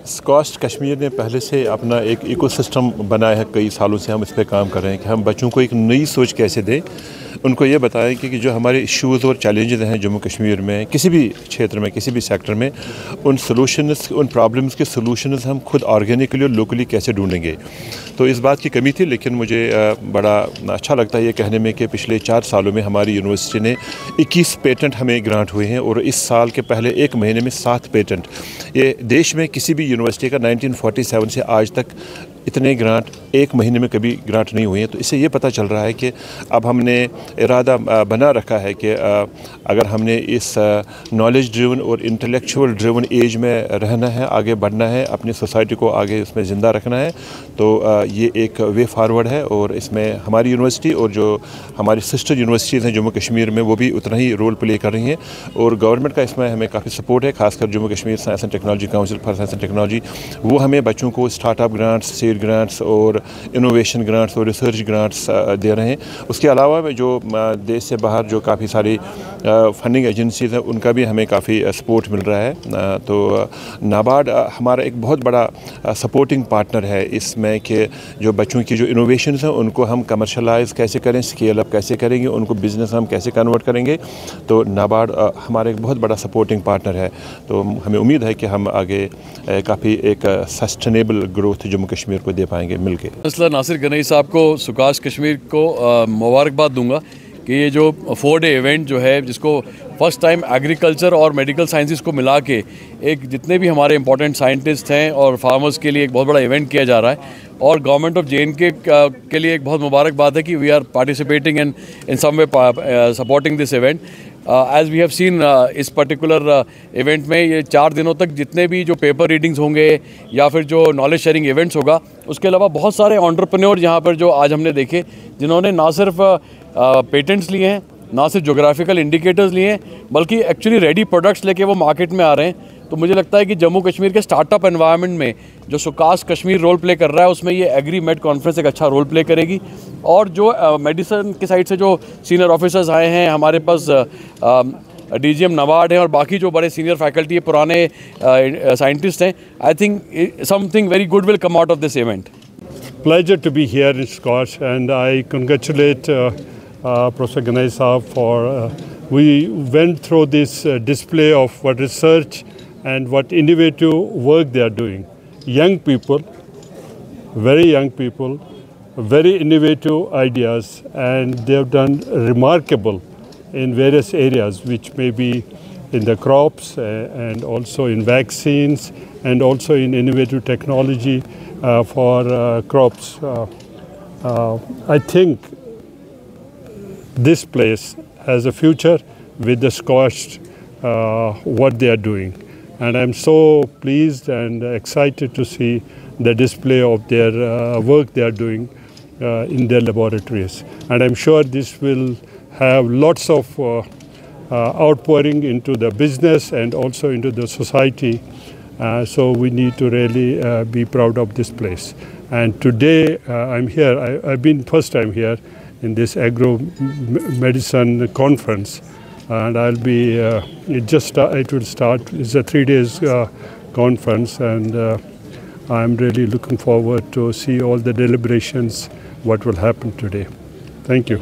Squash Kashmir ने पहले से अपना एक इकोसिस्टम बनाया है, कई सालों से हम इस पे काम कर रहे हैं कि हम बच्चों को एक नई सोच कैसे दें, उनको ये बताएं कि जो हमारे इश्यूज़ और चैलेंजेस हैं जम्मू कश्मीर में, किसी भी क्षेत्र में, किसी भी सेक्टर में, उन सॉल्यूशंस, उन प्रॉब्लम्स के सॉल्यूशंस हम खुद ऑर्गेनिकली और लोकली कैसे ढूंढेंगे। तो इस बात की कमी थी, लेकिन मुझे बड़ा अच्छा लगता है ये कहने में कि पिछले 4 सालों में हमारी यूनिवर्सिटी ने 21 पेटेंट हमें ग्रांट हुए हैं और इस साल के पहले 1 महीने में 7 पेटेंट। ये देश में किसी भी यूनिवर्सिटी का 1947 से आज तक इतने ग्रांट 1 महीने में कभी ग्रांट नहीं हुए हैं। तो इससे ये पता चल रहा है कि अब हमने इरादा बना रखा है कि अगर हमने इस नॉलेज ड्रिवन और इंटेलेक्चुअल ड्रिवन एज में रहना है, आगे बढ़ना है, अपनी सोसाइटी को आगे इसमें ज़िंदा रखना है, तो ये एक वे फारवर्ड है। और इसमें हमारी यूनिवर्सिटी और जो हमारी सिस्टर यूनिवर्सिटीज़ हैं जम्मू कश्मीर में, वो भी उतना ही रोल प्ले कर रही हैं और गवर्नमेंट का इसमें हमें काफ़ी सपोर्ट है, खासकर Jammu Kashmir science and technology council for science and technology. वो हमें बच्चों को स्टार्टअप ग्रांट्स, सीड ग्रांट्स और इनोवेशन ग्रांट्स और रिसर्च ग्रांट्स दे रहे हैं। उसके अलावा में जो देश से बाहर जो काफ़ी सारी फंडिंग एजेंसीज़ हैं, उनका भी हमें काफ़ी सपोर्ट मिल रहा है। तो नाबार्ड हमारा एक बहुत बड़ा सपोर्टिंग पार्टनर है इसमें कि जो बच्चों की जो इनोवेशंस हैं उनको हम कमर्शलाइज कैसे करें, स्केल अप कैसे करेंगे, उनको बिज़नेस हम कैसे कन्वर्ट करेंगे। तो नाबार्ड हमारा एक बहुत बड़ा सपोर्टिंग पार्टनर है। तो हमें उम्मीद है कि हम आगे काफ़ी एक सस्टेनेबल ग्रोथ जम्मू कश्मीर को दे पाएंगे मिलके। काउंसलर नासिर गनई साहब को सुकाश कश्मीर को मुबारकबाद दूंगा कि ये जो 4 डे इवेंट जो है, जिसको फर्स्ट टाइम एग्रीकल्चर और मेडिकल साइंसेस को मिला के एक जितने भी हमारे इंपॉर्टेंट साइंटिस्ट हैं और फार्मर्स के लिए एक बहुत बड़ा इवेंट किया जा रहा है। और गवर्नमेंट ऑफ JNK के लिए एक बहुत मुबारक बात है कि we are participating and in some way supporting this event. As we have seen इस पर्टिकुलर इवेंट में ये 4 दिनों तक जितने भी जो पेपर रीडिंग्स होंगे या फिर जो नॉलेज शेयरिंग इवेंट्स होगा, उसके अलावा बहुत सारे एंटरप्रेन्योर यहाँ पर जो आज हमने देखे, जिन्होंने ना सिर्फ पेटेंट्स लिए हैं, ना सिर्फ जोग्राफिकल इंडिकेटर्स लिए हैं, बल्कि एक्चुअली रेडी प्रोडक्ट्स लेके वो मार्केट में आ रहे हैं। तो मुझे लगता है कि जम्मू कश्मीर के स्टार्टअप एनवायरनमेंट में जो सुकाश कश्मीर रोल प्ले कर रहा है, उसमें ये एग्री मेड कॉन्फ्रेंस एक अच्छा रोल प्ले करेगी। और जो मेडिसिन की साइड से जो सीनियर ऑफिसर्स आए हैं, हमारे पास DGM नाबार्ड हैं और बाकी जो बड़े सीनियर फैकल्टी पुराने साइंटिस्ट हैं, I think something very good will come out of this event. Pleasure to be here in Scotch, and I congratulate Professor Ganai Saab for we went through this display of what research and what innovative work they are doing. Young people, very young people, very innovative ideas, and they have done remarkable in various areas, which may be in the crops and also in vaccines and also in innovative technology for crops. I think this place has a future with the Scotch, what they are doing. And I'm so pleased and excited to see the display of their work they are doing in their laboratories. And I'm sure this will have lots of outpouring into the business and also into the society. So we need to really be proud of this place. And today I'm here, I've been first time here in this agro medicine conference, and I'll be, it will start, it's a 3 days conference, and I'm really looking forward to see all the deliberations, what will happen today. Thank you.